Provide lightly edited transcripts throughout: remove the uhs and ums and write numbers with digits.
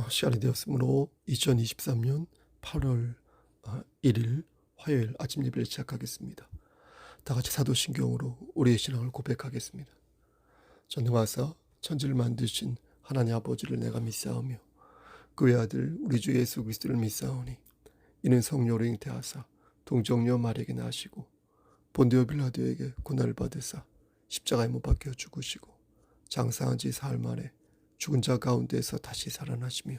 시간이 되었으므로 2023년 8월 1일 화요일 아침 예배를 시작하겠습니다. 다 같이 사도신경으로 우리의 신앙을 고백하겠습니다. 전능하사 천지를 만드신 하나님 아버지를 내가 믿사오며 그의 아들 우리 주 예수 그리스도를 믿사오니 이는 성령으로 잉태하사 동정녀 마리아에게 나시고 본디오 빌라도에게 고난을 받으사 십자가에 못 박혀 죽으시고 장사한 지 사흘 만에 죽은 자 가운데서 다시 살아나시며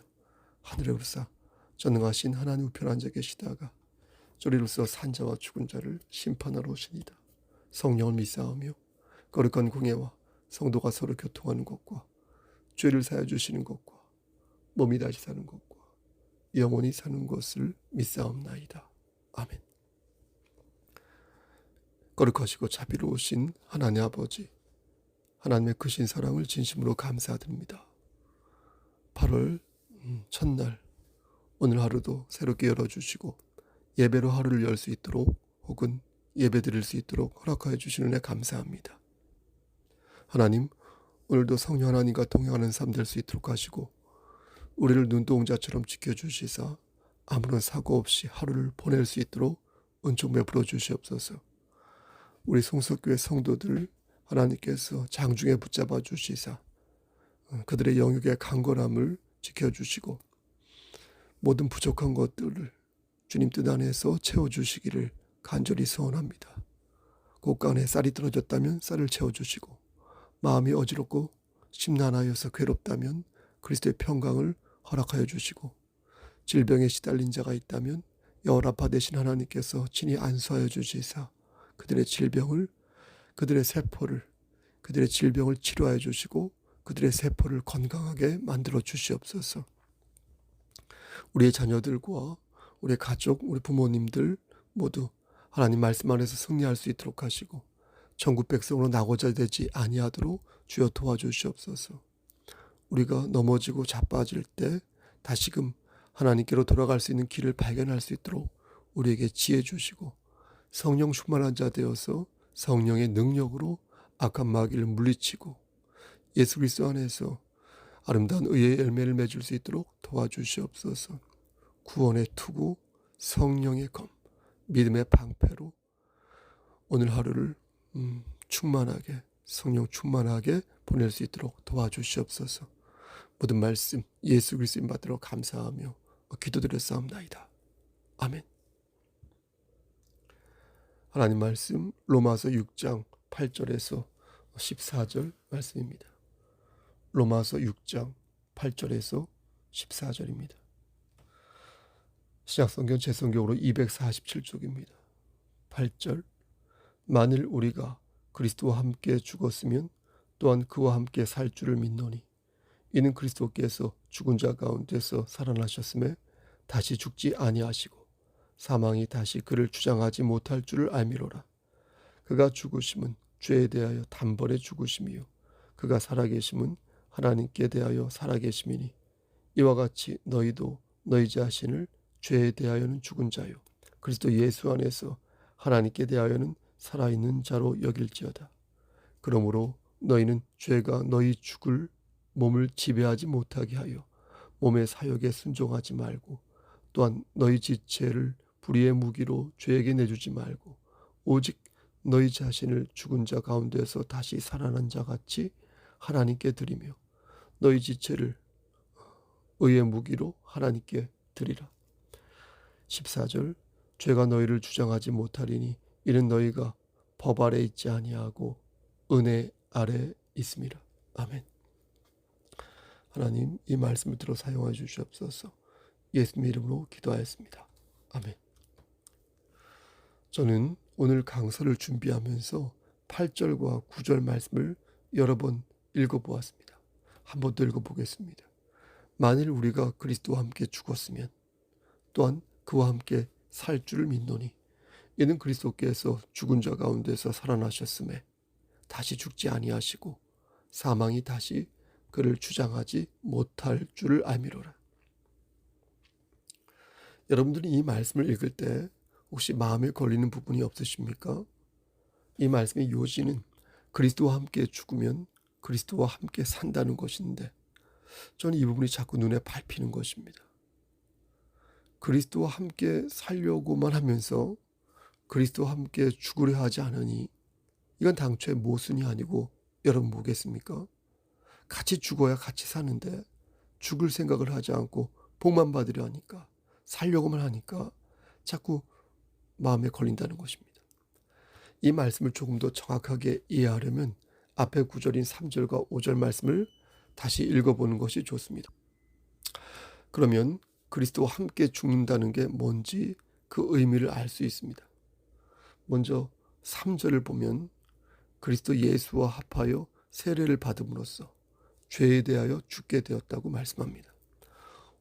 하늘에 오르사 전능하신 하나님 우편 앉아 계시다가 저리로서 산자와 죽은 자를 심판하러 오시니다. 성령을 믿사오며 거룩한 공예와 성도가 서로 교통하는 것과 죄를 사하여 주시는 것과 몸이 다시 사는 것과 영원히 사는 것을 믿사옵나이다. 아멘. 거룩하시고 자비로우신 하나님 아버지, 하나님의 크신 사랑을 진심으로 감사드립니다. 8월 첫날 오늘 하루도 새롭게 열어주시고 예배로 하루를 열 수 있도록 혹은 예배 드릴 수 있도록 허락하여 주시는 데 감사합니다. 하나님, 오늘도 성령 하나님과 동행하는 삶 될 수 있도록 하시고 우리를 눈동자처럼 지켜주시사 아무런 사고 없이 하루를 보낼 수 있도록 은총 베풀어 주시옵소서. 우리 송석교회 성도들 하나님께서 장중에 붙잡아 주시사 그들의 영역의 강건함을 지켜주시고 모든 부족한 것들을 주님 뜻 안에서 채워주시기를 간절히 소원합니다. 곳간에 쌀이 떨어졌다면 쌀을 채워주시고 마음이 어지럽고 심란하여서 괴롭다면 그리스도의 평강을 허락하여 주시고 질병에 시달린 자가 있다면 여호라파 되신 하나님께서 친히 안수하여 주시사 그들의 질병을 그들의 세포를 그들의 질병을 치료하여 주시고 그들의 세포를 건강하게 만들어 주시옵소서. 우리의 자녀들과 우리의 가족, 우리 부모님들 모두 하나님 말씀 안에서 승리할 수 있도록 하시고 천국 백성으로 나고자 되지 아니하도록 주여 도와주시옵소서. 우리가 넘어지고 자빠질 때 다시금 하나님께로 돌아갈 수 있는 길을 발견할 수 있도록 우리에게 지혜 주시고 성령 충만한 자 되어서 성령의 능력으로 악한 마귀를 물리치고 예수 그리스도 안에서 아름다운 의의 열매를 맺을 수 있도록 도와주시옵소서. 구원의 투구, 성령의 검, 믿음의 방패로 오늘 하루를 충만하게 성령 충만하게 보낼 수 있도록 도와주시옵소서. 모든 말씀 예수 그리스도인 받들어 감사하며 기도드렸사옵나이다. 아멘. 하나님 말씀 로마서 6장 8절에서 14절 말씀입니다. 로마서 6장 8절에서 14절입니다. 신약성경 제성경으로 247쪽입니다. 8절 만일 우리가 그리스도와 함께 죽었으면 또한 그와 함께 살 줄을 믿노니 이는 그리스도께서 죽은 자 가운데서 살아나셨음에 다시 죽지 아니하시고 사망이 다시 그를 주장하지 못할 줄을 알미로라. 그가 죽으심은 죄에 대하여 단번에 죽으심이요 그가 살아계심은 하나님께 대하여 살아계심이니 이와 같이 너희도 너희 자신을 죄에 대하여는 죽은 자요 그리스도 예수 안에서 하나님께 대하여는 살아있는 자로 여길지어다. 그러므로 너희는 죄가 너희 죽을 몸을 지배하지 못하게 하여 몸의 사욕에 순종하지 말고 또한 너희 지체를 불의의 무기로 죄에게 내주지 말고 오직 너희 자신을 죽은 자 가운데서 다시 살아난 자 같이 하나님께 드리며 너희 지체를 의의 무기로 하나님께 드리라. 14절 죄가 너희를 주장하지 못하리니 이는 너희가 법 아래 있지 아니하고 은혜 아래 있음이라. 아멘. 하나님 이 말씀을 들어 사용해 주시옵소서. 예수님 이름으로 기도하였습니다. 아멘. 저는 오늘 강서를 준비하면서 8절과 9절 말씀을 여러 번 읽어보았습니다. 한 번 더 읽어보겠습니다. 만일 우리가 그리스도와 함께 죽었으면 또한 그와 함께 살 줄을 믿노니 이는 그리스도께서 죽은 자 가운데서 살아나셨음에 다시 죽지 아니하시고 사망이 다시 그를 주장하지 못할 줄을 알미로라. 여러분들이 이 말씀을 읽을 때 혹시 마음에 걸리는 부분이 없으십니까? 이 말씀의 요지는 그리스도와 함께 죽으면 그리스도와 함께 산다는 것인데 저는 이 부분이 자꾸 눈에 밟히는 것입니다. 그리스도와 함께 살려고만 하면서 그리스도와 함께 죽으려 하지 않으니 이건 당초에 모순이 아니고 여러분 뭐겠습니까? 같이 죽어야 같이 사는데 죽을 생각을 하지 않고 복만 받으려 하니까 살려고만 하니까 자꾸 마음에 걸린다는 것입니다. 이 말씀을 조금 더 정확하게 이해하려면 앞에 구절인 3절과 5절 말씀을 다시 읽어보는 것이 좋습니다. 그러면 그리스도와 함께 죽는다는 게 뭔지 그 의미를 알 수 있습니다. 먼저 3절을 보면 그리스도 예수와 합하여 세례를 받음으로써 죄에 대하여 죽게 되었다고 말씀합니다.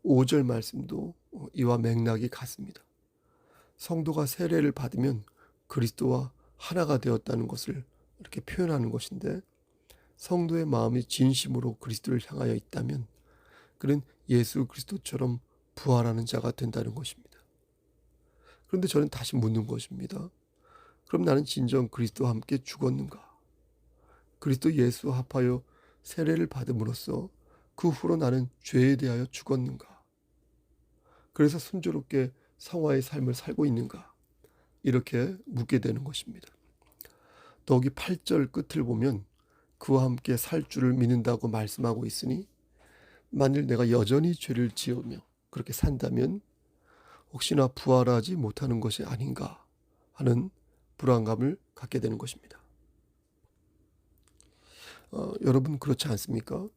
5절 말씀도 이와 맥락이 같습니다. 성도가 세례를 받으면 그리스도와 하나가 되었다는 것을 이렇게 표현하는 것인데, 성도의 마음이 진심으로 그리스도를 향하여 있다면 그는 예수 그리스도처럼 부활하는 자가 된다는 것입니다. 그런데 저는 다시 묻는 것입니다. 그럼 나는 진정 그리스도와 함께 죽었는가? 그리스도 예수와 합하여 세례를 받음으로써 그 후로 나는 죄에 대하여 죽었는가? 그래서 순조롭게 성화의 삶을 살고 있는가? 이렇게 묻게 되는 것입니다. 더욱이 8절 끝을 보면 그와 함께 살 줄을 믿는다고 말씀하고 있으니 만일 내가 여전히 죄를 지으며 그렇게 산다면 혹시나 부활하지 못하는 것이 아닌가 하는 불안감을 갖게 되는 것입니다. 여러분 그렇지 않습니까?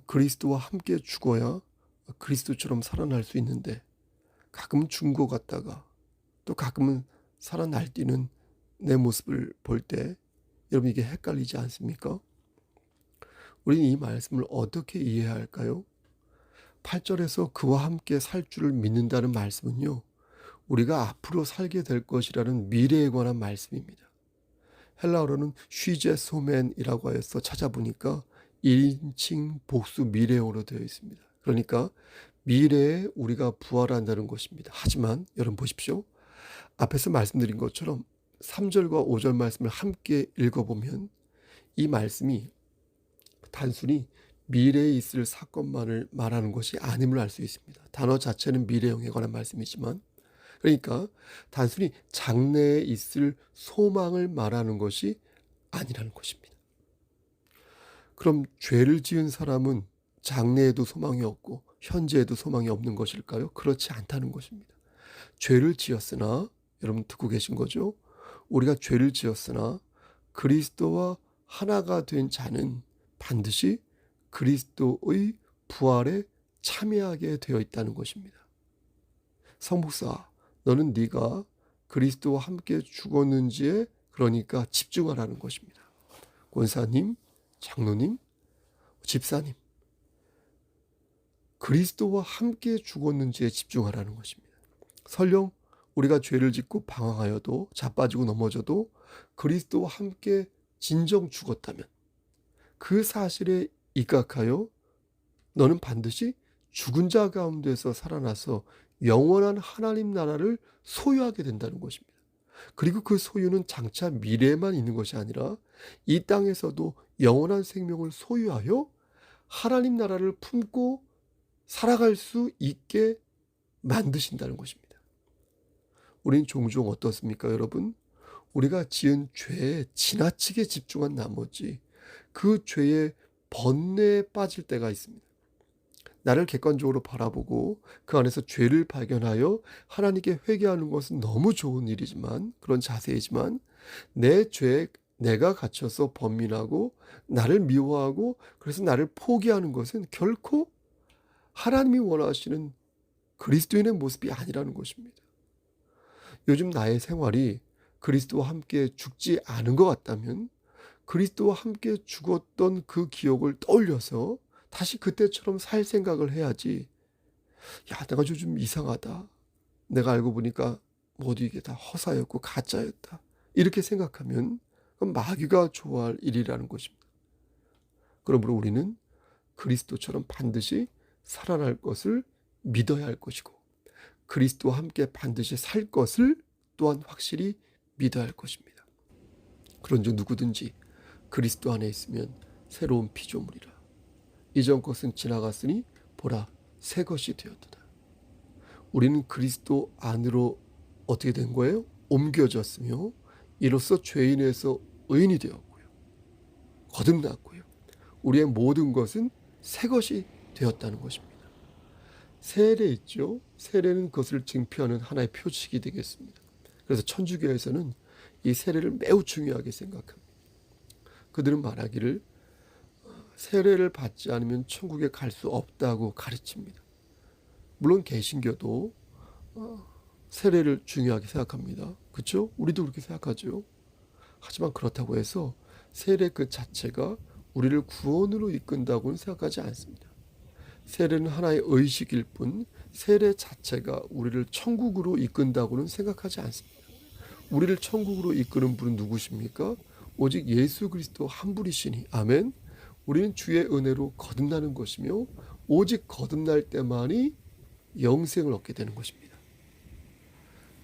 그리스도와 함께 죽어야 그리스도처럼 살아날 수 있는데 가끔은 죽은 것 같다가 또 가끔은 살아날뛰는 내 모습을 볼 때 여러분 이게 헷갈리지 않습니까? 우리는 이 말씀을 어떻게 이해해야 할까요? 8절에서 그와 함께 살 줄을 믿는다는 말씀은요, 우리가 앞으로 살게 될 것이라는 미래에 관한 말씀입니다. 헬라어로는 쉬제 소맨이라고 하여서 찾아보니까 1인칭 복수 미래어로 되어 있습니다. 그러니까 미래에 우리가 부활한다는 것입니다. 하지만 여러분 보십시오. 앞에서 말씀드린 것처럼 3절과 5절 말씀을 함께 읽어보면 이 말씀이 단순히 미래에 있을 사건만을 말하는 것이 아님을 알 수 있습니다. 단어 자체는 미래형에 관한 말씀이지만, 그러니까 단순히 장래에 있을 소망을 말하는 것이 아니라는 것입니다. 그럼 죄를 지은 사람은 장래에도 소망이 없고 현재에도 소망이 없는 것일까요? 그렇지 않다는 것입니다. 죄를 지었으나, 여러분 듣고 계신 거죠? 우리가 죄를 지었으나 그리스도와 하나가 된 자는 반드시 그리스도의 부활에 참여하게 되어 있다는 것입니다. 성목사, 너는 네가 그리스도와 함께 죽었는지에 그러니까 집중하라는 것입니다. 권사님, 장로님, 집사님, 그리스도와 함께 죽었는지에 집중하라는 것입니다. 설령 우리가 죄를 짓고 방황하여도 자빠지고 넘어져도 그리스도와 함께 진정 죽었다면 그 사실에 입각하여 너는 반드시 죽은 자 가운데서 살아나서 영원한 하나님 나라를 소유하게 된다는 것입니다. 그리고 그 소유는 장차 미래에만 있는 것이 아니라 이 땅에서도 영원한 생명을 소유하여 하나님 나라를 품고 살아갈 수 있게 만드신다는 것입니다. 우린 종종 어떻습니까, 여러분? 우리가 지은 죄에 지나치게 집중한 나머지 그 죄의 번뇌에 빠질 때가 있습니다. 나를 객관적으로 바라보고 그 안에서 죄를 발견하여 하나님께 회개하는 것은 너무 좋은 일이지만, 그런 자세이지만 내 죄에 내가 갇혀서 번민하고 나를 미워하고 그래서 나를 포기하는 것은 결코 하나님이 원하시는 그리스도인의 모습이 아니라는 것입니다. 요즘 나의 생활이 그리스도와 함께 죽지 않은 것 같다면 그리스도와 함께 죽었던 그 기억을 떠올려서 다시 그때처럼 살 생각을 해야지. 야, 내가 요즘 이상하다. 내가 알고 보니까 모두 이게 다 허사였고 가짜였다. 이렇게 생각하면 그건 마귀가 좋아할 일이라는 것입니다. 그러므로 우리는 그리스도처럼 반드시 살아날 것을 믿어야 할 것이고 그리스도와 함께 반드시 살 것을 또한 확실히 믿어야 할 것입니다. 그런즉 누구든지 그리스도 안에 있으면 새로운 피조물이라. 이전 것은 지나갔으니 보라 새 것이 되었도다. 우리는 그리스도 안으로 어떻게 된 거예요? 옮겨졌으며 이로써 죄인에서 의인이 되었고요. 거듭났고요. 우리의 모든 것은 새 것이 되었다는 것입니다. 세례 있죠. 세례는 그것을 증표하는 하나의 표식이 되겠습니다. 그래서 천주교에서는 이 세례를 매우 중요하게 생각합니다. 그들은 말하기를 세례를 받지 않으면 천국에 갈 수 없다고 가르칩니다. 물론 개신교도 세례를 중요하게 생각합니다. 그렇죠? 우리도 그렇게 생각하죠. 하지만 그렇다고 해서 세례 그 자체가 우리를 구원으로 이끈다고는 생각하지 않습니다. 세례는 하나의 의식일 뿐 세례 자체가 우리를 천국으로 이끈다고는 생각하지 않습니다. 우리를 천국으로 이끄는 분은 누구십니까? 오직 예수 그리스도 한 분이시니 아멘. 우리는 주의 은혜로 거듭나는 것이며 오직 거듭날 때만이 영생을 얻게 되는 것입니다.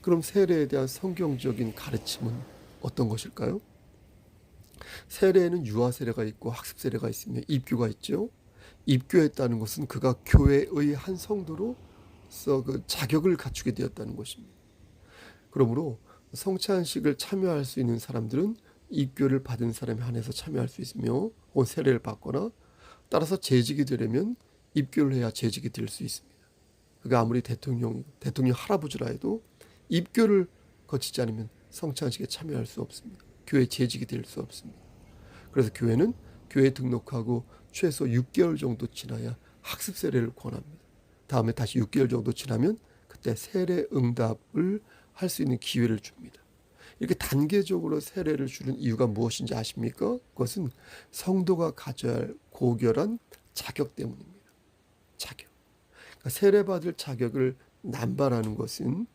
그럼 세례에 대한 성경적인 가르침은 어떤 것일까요? 세례에는 유아 세례가 있고 학습 세례가 있으며 입교가 있죠. 입교했다는 것은 그가 교회의 한 성도로서 그 자격을 갖추게 되었다는 것입니다. 그러므로 성찬식을 참여할 수 있는 사람들은 입교를 받은 사람에 한해서 참여할 수 있으며 혹은 세례를 받거나 따라서 재직이 되려면 입교를 해야 재직이 될 수 있습니다. 그가 아무리 대통령 할아버지라 해도 입교를 거치지 않으면 성찬식에 참여할 수 없습니다. 교회 재직이 될 수 없습니다. 그래서 교회는 교회에 등록하고 최소 6개월 정도 지나야 학습 세례를 권합니다. 다음에 다시 6개월 정도 지나면 그때 세례 응답을 할 수 있는 기회를 줍니다. 이렇게 단계적으로 세례를 주는 이유가 무엇인지 아십니까? 그것은 성도가 가져야 할 고결한 자격 때문입니다. 자격. 그러니까 세례받을 자격을 남발하는 것은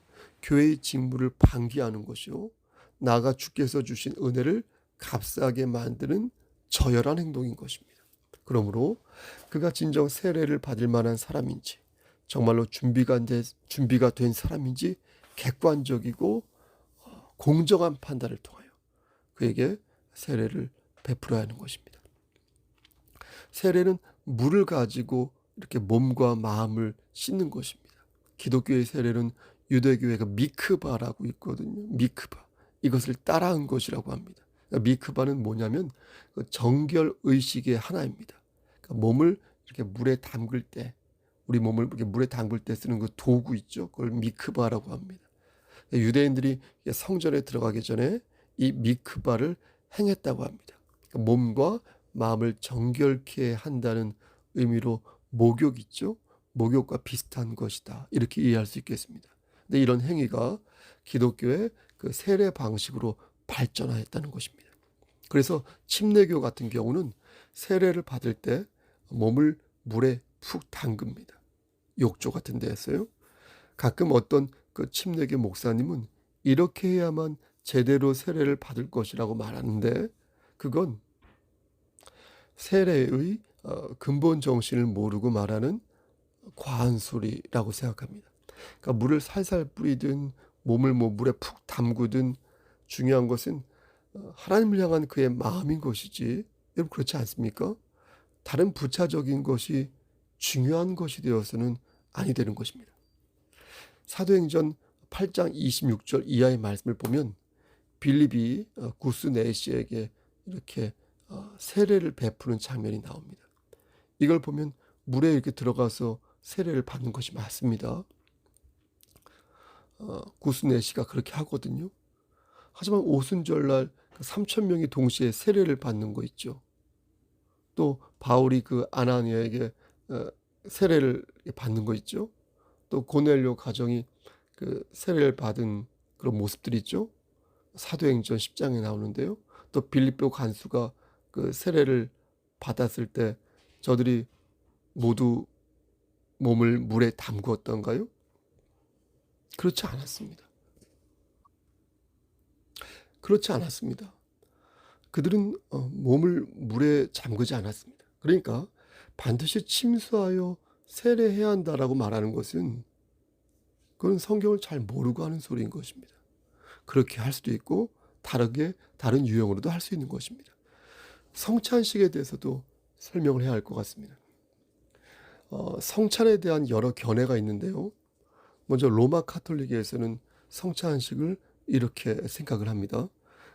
교회의 직무를 방기하는 것이요. 나아가 주께서 주신 은혜를 값싸게 만드는 저열한 행동인 것입니다. 그러므로 그가 진정 세례를 받을 만한 사람인지 정말로 준비가 된 사람인지 객관적이고 공정한 판단을 통하여 그에게 세례를 베풀어야 하는 것입니다. 세례는 물을 가지고 이렇게 몸과 마음을 씻는 것입니다. 기독교의 세례는 유대교회가 미크바라고 있거든요. 미크바. 이것을 따라한 것이라고 합니다. 미크바는 뭐냐면 정결 의식의 하나입니다. 그러니까 몸을 이렇게 물에 담글 때, 우리 몸을 이렇게 물에 담글 때 쓰는 그 도구 있죠. 그걸 미크바라고 합니다. 유대인들이 성전에 들어가기 전에 이 미크바를 행했다고 합니다. 그러니까 몸과 마음을 정결케 한다는 의미로 목욕 있죠. 목욕과 비슷한 것이다. 이렇게 이해할 수 있겠습니다. 근데 이런 행위가 기독교의 그 세례 방식으로 발전하였다는 것입니다. 그래서 침례교 같은 경우는 세례를 받을 때 몸을 물에 푹 담급니다. 욕조 같은 데에서요. 가끔 어떤 그 침례교 목사님은 이렇게 해야만 제대로 세례를 받을 것이라고 말하는데 그건 세례의 근본 정신을 모르고 말하는 과한 소리라고 생각합니다. 그러니까 물을 살살 뿌리든 몸을 물에 푹 담그든 중요한 것은 하나님을 향한 그의 마음인 것이지, 여러분 그렇지 않습니까? 다른 부차적인 것이 중요한 것이 되어서는 아니 되는 것입니다. 사도행전 8장 26절 이하의 말씀을 보면 빌립이 구스네시에게 이렇게 세례를 베푸는 장면이 나옵니다. 이걸 보면 물에 이렇게 들어가서 세례를 받는 것이 맞습니다. 구스네시가 그렇게 하거든요. 하지만 오순절날 3,000명이 동시에 세례를 받는 거 있죠. 또 바울이 그 아나니아에게 세례를 받는 거 있죠. 또 고넬료 가정이 그 세례를 받은 그런 모습들이 있죠. 사도행전 10장에 나오는데요. 또 빌립보 간수가 그 세례를 받았을 때 저들이 모두 몸을 물에 담그었던가요? 그렇지 않았습니다. 그렇지 않았습니다. 그들은 몸을 물에 잠그지 않았습니다. 그러니까 반드시 침수하여 세례해야 한다라고 말하는 것은 그건 성경을 잘 모르고 하는 소리인 것입니다. 그렇게 할 수도 있고 다르게 다른 유형으로도 할 수 있는 것입니다. 성찬식에 대해서도 설명을 해야 할 것 같습니다. 성찬에 대한 여러 견해가 있는데요. 먼저 로마 카톨릭에서는 성찬식을 이렇게 생각을 합니다.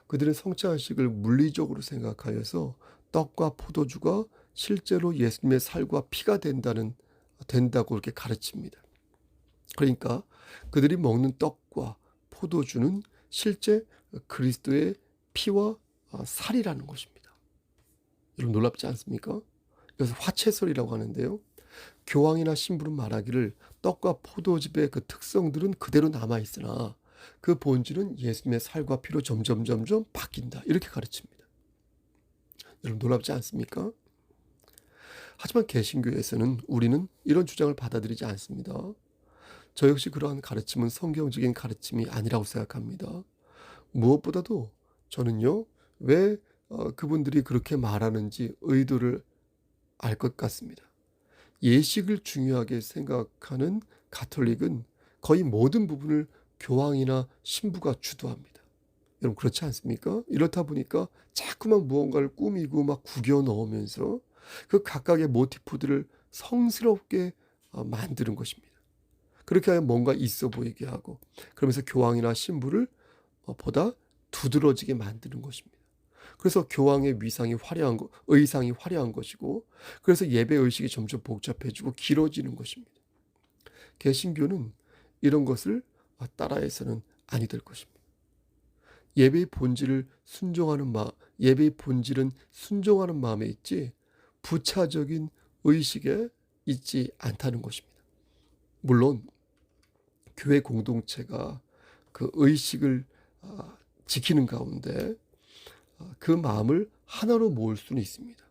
그들은 성찬식을 물리적으로 생각하여서 떡과 포도주가 실제로 예수님의 살과 피가 된다고 이렇게 가르칩니다. 그러니까 그들이 먹는 떡과 포도주는 실제 그리스도의 피와 살이라는 것입니다. 여러분 놀랍지 않습니까? 그래서 화채설이라고 하는데요. 교황이나 신부는 말하기를 떡과 포도즙의 그 특성들은 그대로 남아있으나 그 본질은 예수님의 살과 피로 점점 바뀐다. 이렇게 가르칩니다. 여러분 놀랍지 않습니까? 하지만 개신교에서는 우리는 이런 주장을 받아들이지 않습니다. 저 역시 그러한 가르침은 성경적인 가르침이 아니라고 생각합니다. 무엇보다도 저는요, 왜 그분들이 그렇게 말하는지 의도를 알 것 같습니다. 예식을 중요하게 생각하는 가톨릭은 거의 모든 부분을 교황이나 신부가 주도합니다. 여러분 그렇지 않습니까? 이렇다 보니까 자꾸만 무언가를 꾸미고 막 구겨 넣으면서 그 각각의 모티프들을 성스럽게 만드는 것입니다. 그렇게 하면 뭔가 있어 보이게 하고 그러면서 교황이나 신부를 보다 두드러지게 만드는 것입니다. 그래서 교황의 의상이 화려한 것이고 그래서 예배 의식이 점점 복잡해지고 길어지는 것입니다. 개신교는 이런 것을 따라해서는 아니 될 것입니다. 예배의 본질은 순종하는 마음에 있지 부차적인 의식에 있지 않다는 것입니다. 물론 교회 공동체가 그 의식을 지키는 가운데 그 마음을 하나로 모을 수는 있습니다.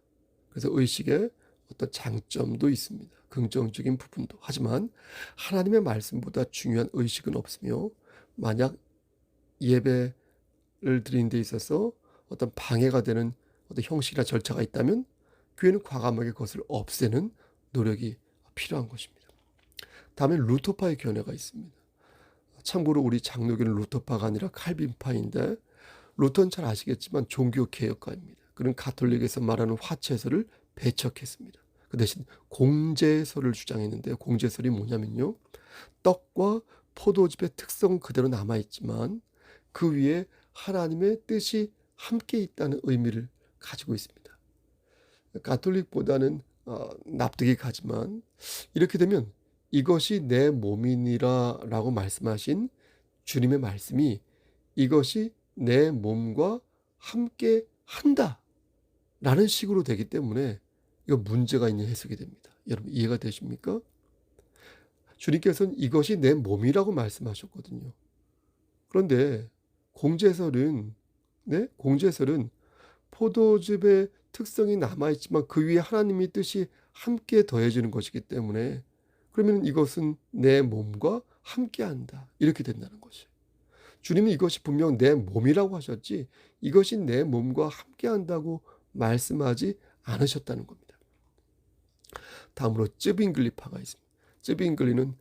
그래서 의식에 어떤 장점도 있습니다. 긍정적인 부분도. 하지만 하나님의 말씀보다 중요한 의식은 없으며 만약 예배를 드리는 데 있어서 어떤 방해가 되는 어떤 형식이나 절차가 있다면 교회는 과감하게 그것을 없애는 노력이 필요한 것입니다. 다음에 루터파의 견해가 있습니다. 참고로 우리 장로교는 루터파가 아니라 칼빈파인데 루터는 잘 아시겠지만 종교개혁가입니다. 그는 가톨릭에서 말하는 화채설을 배척했습니다. 그 대신 공제설을 주장했는데요. 공제설이 뭐냐면요. 떡과 포도즙의 특성 그대로 남아있지만 그 위에 하나님의 뜻이 함께 있다는 의미를 가지고 있습니다. 가톨릭보다는 납득이 가지만 이렇게 되면 이것이 내 몸이니라 라고 말씀하신 주님의 말씀이 이것이 내 몸과 함께 한다 라는 식으로 되기 때문에 이거 문제가 있는 해석이 됩니다. 여러분 이해가 되십니까? 주님께서는 이것이 내 몸이라고 말씀하셨거든요. 그런데 공제설은 포도즙의 특성이 남아있지만 그 위에 하나님의 뜻이 함께 더해지는 것이기 때문에 그러면 이것은 내 몸과 함께한다 이렇게 된다는 것이에요. 주님은 이것이 분명 내 몸이라고 하셨지 이것이 내 몸과 함께한다고 말씀하지 않으셨다는 겁니다. 다음으로 쯔빙글리파가 있습니다. 쯔빙글리는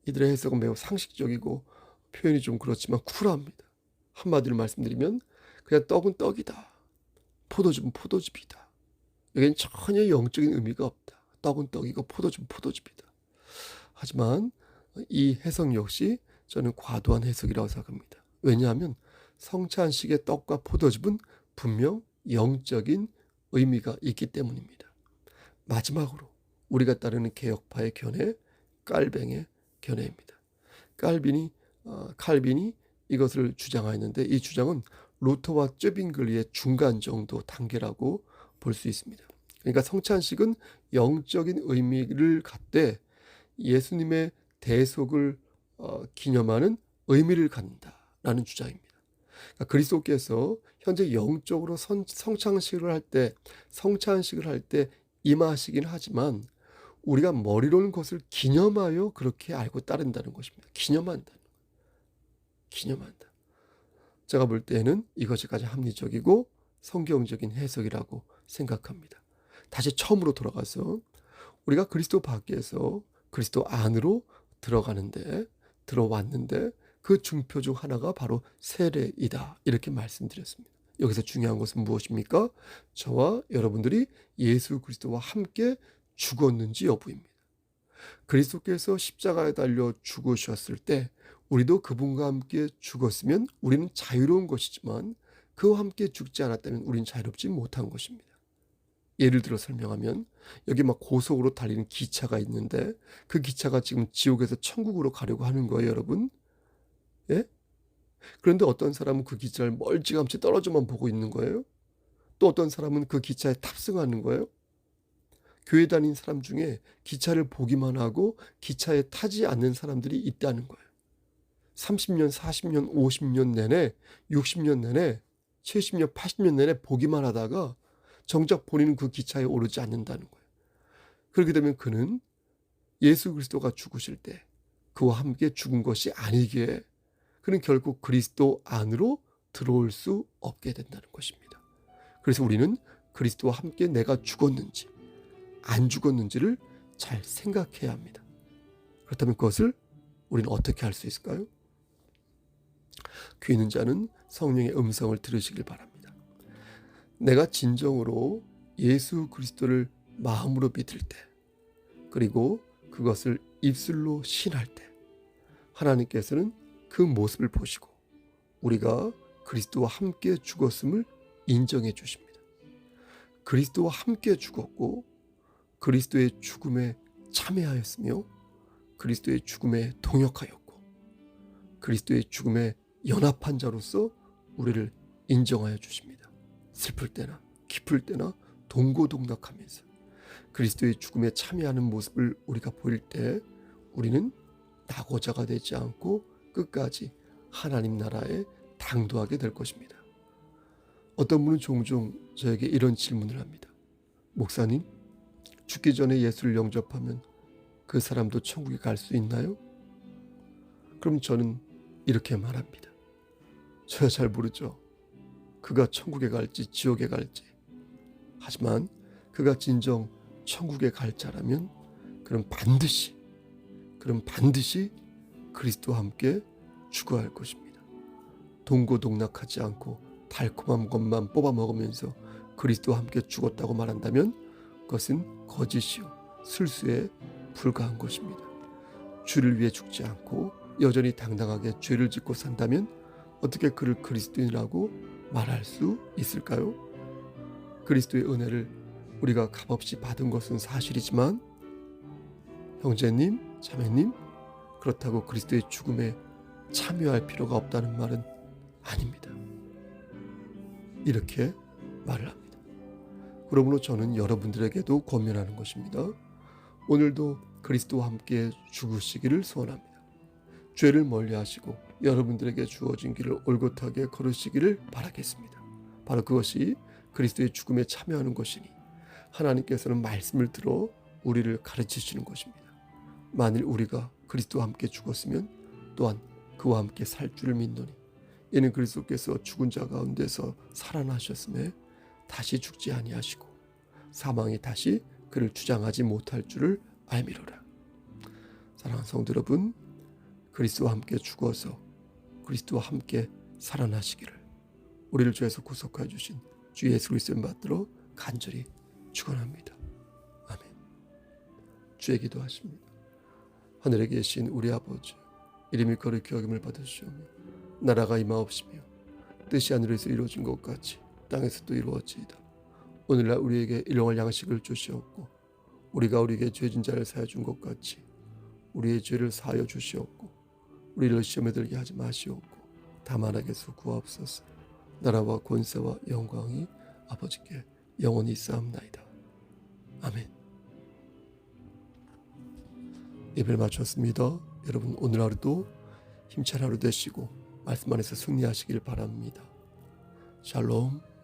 이들의 해석은 매우 상식적이고 표현이 좀 그렇지만 쿨합니다. 한마디로 말씀드리면 그냥 떡은 떡이다. 포도즙은 포도즙이다. 여기는 전혀 영적인 의미가 없다. 떡은 떡이고 포도즙은 포도즙이다. 하지만 이 해석 역시 저는 과도한 해석이라고 생각합니다. 왜냐하면 성찬식의 떡과 포도즙은 분명 영적인 의미가 있기 때문입니다. 마지막으로 우리가 따르는 개혁파의 견해, 깔뱅의 견해입니다. 칼빈이 이것을 주장하였는데 이 주장은 루터와 쯔빙글리의 중간 정도 단계라고 볼 수 있습니다. 그러니까 성찬식은 영적인 의미를 갖되 예수님의 대속을 기념하는 의미를 갖는다라는 주장입니다. 그러니까 그리스도께서 현재 영적으로 성찬식을 할 때 임하시긴 하지만 우리가 머리로는 것을 기념하여 그렇게 알고 따른다는 것입니다. 기념한다. 제가 볼 때는 이것이 가장 합리적이고 성경적인 해석이라고 생각합니다. 다시 처음으로 돌아가서 우리가 그리스도 밖에서 그리스도 안으로 들어왔는데 그 중표 중 하나가 바로 세례이다. 이렇게 말씀드렸습니다. 여기서 중요한 것은 무엇입니까? 저와 여러분들이 예수 그리스도와 함께 죽었는지 여부입니다. 그리스도께서 십자가에 달려 죽으셨을 때 우리도 그분과 함께 죽었으면 우리는 자유로운 것이지만 그와 함께 죽지 않았다면 우리는 자유롭지 못한 것입니다. 예를 들어 설명하면 여기 막 고속으로 달리는 기차가 있는데 그 기차가 지금 지옥에서 천국으로 가려고 하는 거예요, 여러분. 예? 그런데 어떤 사람은 그 기차를 멀찌감치 떨어져만 보고 있는 거예요. 또 어떤 사람은 그 기차에 탑승하는 거예요. 교회 다닌 사람 중에 기차를 보기만 하고 기차에 타지 않는 사람들이 있다는 거예요. 30년, 40년, 50년 내내, 60년 내내, 70년, 80년 내내 보기만 하다가 정작 본인은 그 기차에 오르지 않는다는 거예요. 그렇게 되면 그는 예수 그리스도가 죽으실 때 그와 함께 죽은 것이 아니기에 그는 결국 그리스도 안으로 들어올 수 없게 된다는 것입니다. 그래서 우리는 그리스도와 함께 내가 죽었는지 안 죽었는지를 잘 생각해야 합니다. 그렇다면 그것을 우리는 어떻게 할 수 있을까요? 귀 있는 자는 성령의 음성을 들으시길 바랍니다. 내가 진정으로 예수 그리스도를 마음으로 믿을 때, 그리고 그것을 입술로 신할 때 하나님께서는 그 모습을 보시고 우리가 그리스도와 함께 죽었음을 인정해 주십니다. 그리스도와 함께 죽었고 그리스도의 죽음에 참여하였으며 그리스도의 죽음에 동역하였고 그리스도의 죽음에 연합한 자로서 우리를 인정하여 주십니다. 슬플 때나 기쁠 때나 동고동락하면서 그리스도의 죽음에 참여하는 모습을 우리가 보일 때 우리는 낙오자가 되지 않고 끝까지 하나님 나라에 당도하게 될 것입니다. 어떤 분은 종종 저에게 이런 질문을 합니다. 목사님, 죽기 전에 예수를 영접하면 그 사람도 천국에 갈 수 있나요? 그럼 저는 이렇게 말합니다. 저야 잘 모르죠. 그가 천국에 갈지 지옥에 갈지. 하지만 그가 진정 천국에 갈 자라면 그럼 반드시 그리스도와 함께 죽어야 할 것입니다. 동고동락하지 않고 달콤한 것만 뽑아 먹으면서 그리스도와 함께 죽었다고 말한다면 그것은 거짓이요 술수에 불과한 것입니다. 주를 위해 죽지 않고 여전히 당당하게 죄를 짓고 산다면 어떻게 그를 그리스도인이라고 말할 수 있을까요? 그리스도의 은혜를 우리가 값없이 받은 것은 사실이지만 형제님, 자매님, 그렇다고 그리스도의 죽음에 참여할 필요가 없다는 말은 아닙니다. 이렇게 말을 합니다. 그러므로 저는 여러분들에게도 권면하는 것입니다. 오늘도 그리스도와 함께 죽으시기를 소원합니다. 죄를 멀리하시고 여러분들에게 주어진 길을 올곧하게 걸으시기를 바라겠습니다. 바로 그것이 그리스도의 죽음에 참여하는 것이니 하나님께서는 말씀을 들어 우리를 가르치시는 것입니다. 만일 우리가 그리스도와 함께 죽었으면 또한 그와 함께 살 줄을 믿노니 이는 그리스도께서 죽은 자 가운데서 살아나셨음에 다시 죽지 아니하시고 사망이 다시 그를 주장하지 못할 줄을 알미로라. 사랑하는 성도 여러분, 그리스도와 함께 죽어서 그리스도와 함께 살아나시기를 우리를 죄에서 구속하여 주신 주 예수 그리스도를 받들어 간절히 축원합니다. 아멘. 주의 기도하십니다. 하늘에 계신 우리 아버지, 이름이 거룩히 여김을 받으시오며 나라가 임하옵시며 뜻이 하늘에서 이루어진 것 같이 땅에서도 이루어지이다. 오늘날 우리에게 일용할 양식을 주시옵고 우리가 우리에게 죄진 자를 사하여 준 것 같이 우리의 죄를 사하여 주시옵고 우리를 시험에 들게 하지 마시옵고 다만 악에서 구하옵소서. 나라와 권세와 영광이 아버지께 영원히 있사옵나이다. 아멘. 예배를 마쳤습니다. 여러분 오늘 하루도 힘찬 하루 되시고 말씀 안에서 승리하시길 바랍니다. 샬롬.